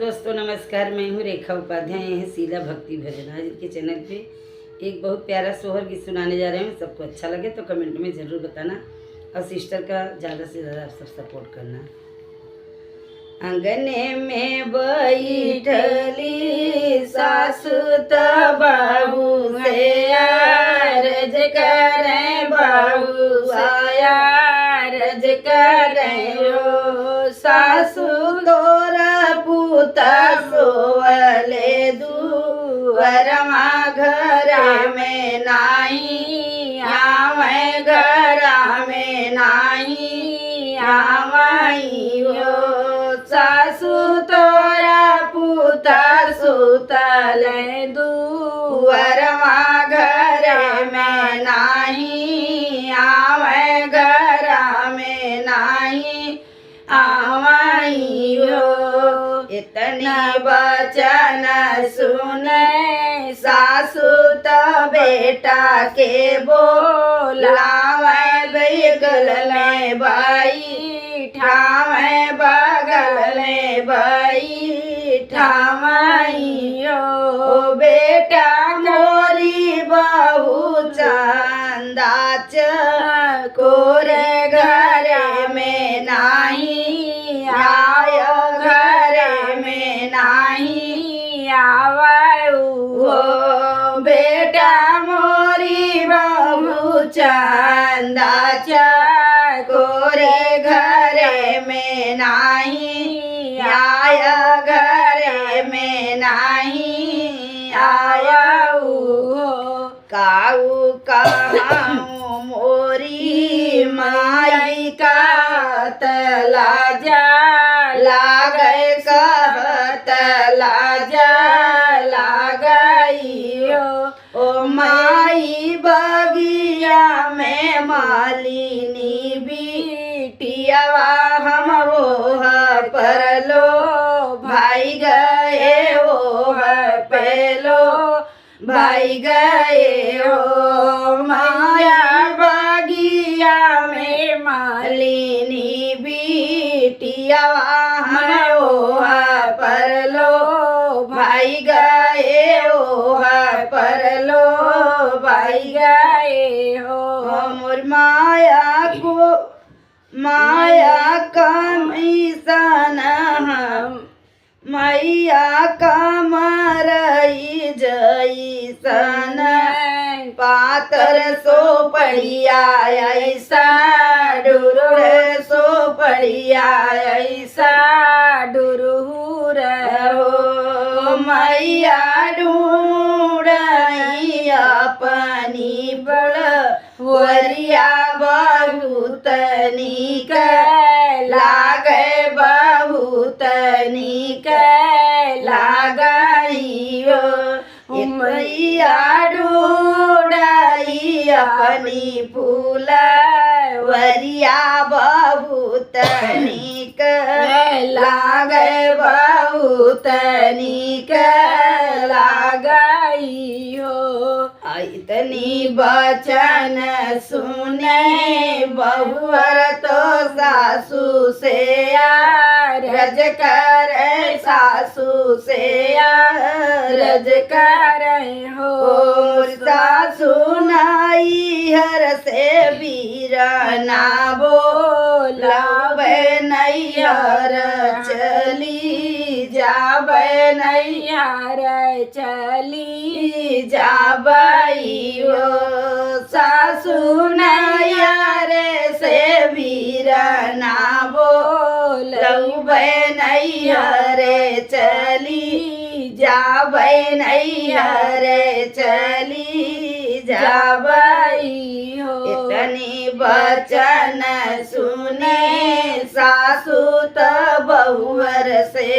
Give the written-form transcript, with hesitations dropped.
दोस्तों नमस्कार। मैं हूँ रेखा उपाध्याय। हैं शीला भक्ति भजन। आज इनके चैनल पे एक बहुत प्यारा सोहर गीत सुनाने जा रहे हैं। सबको अच्छा लगे तो कमेंट में ज़रूर बताना और सिस्टर का ज़्यादा से ज़्यादा आप सब सपोर्ट करना। अंगने में बैठली सासु त बाबू से अर्ज करें, बाबू अर्ज करें। सासु तोरा पुता सोवले दुअरमा घरा में नाही आवे, घरा में नाही आवाई हो। सासु तोरा पुता सुतले दुअरमा घरा में नाही आवे, घरा में नाही आवाई हो। इतनी बचन सुने सासु त बेटा के बोलावे, बगल में बैठावे, बगल में बैठावई हो। बेटा मोरी बहू चंदा कोरे घर में नाही आय, घर में नाही आवाऊ हो। बेटा मोरी बहू चंदा कोरे घर में नाही आय, घर में नाही आयाऊ हो। काऊ कहाऊं मोरी माई का तला जा लागै, कहत लाजा लागई हो। ओ माई बगिया में मालिनी बिटियावा हम ओह परलो भाई गए, ओह पेलो भाई गए हो। माया बगिया में मालिनी बिटियावा हम ओह परलो भाई गए, ओह परलो भाई गए हो। मोर माया को माया कमीसन हम मैया कमरई जैसन पातर सो पड़िया ऐसा डुरुर सो पड़िया ऐसा डुरुर हो। मैया ढूंढई अपनी बड़ वरिया बहुत नीक लागे, बहुत नीक लागई हो। मैया ढूंढई अपनी फूल वरिया बहुत नीक लागे, बहुत नीक लागई हो। इतनी बचन सुने बहुअर तो सासू से अर्ज करे, सासू से अर्ज करे हो। सासू नाई हर से वीरना बोलावे, नैहर चली जावे, नैहर चली जाबई हो। सासू नैहर से वीरना बोलवे, नैहर चली जाबे, नैहर चली जाबई हो। इतनी बचन सुने सासू त बहुअर से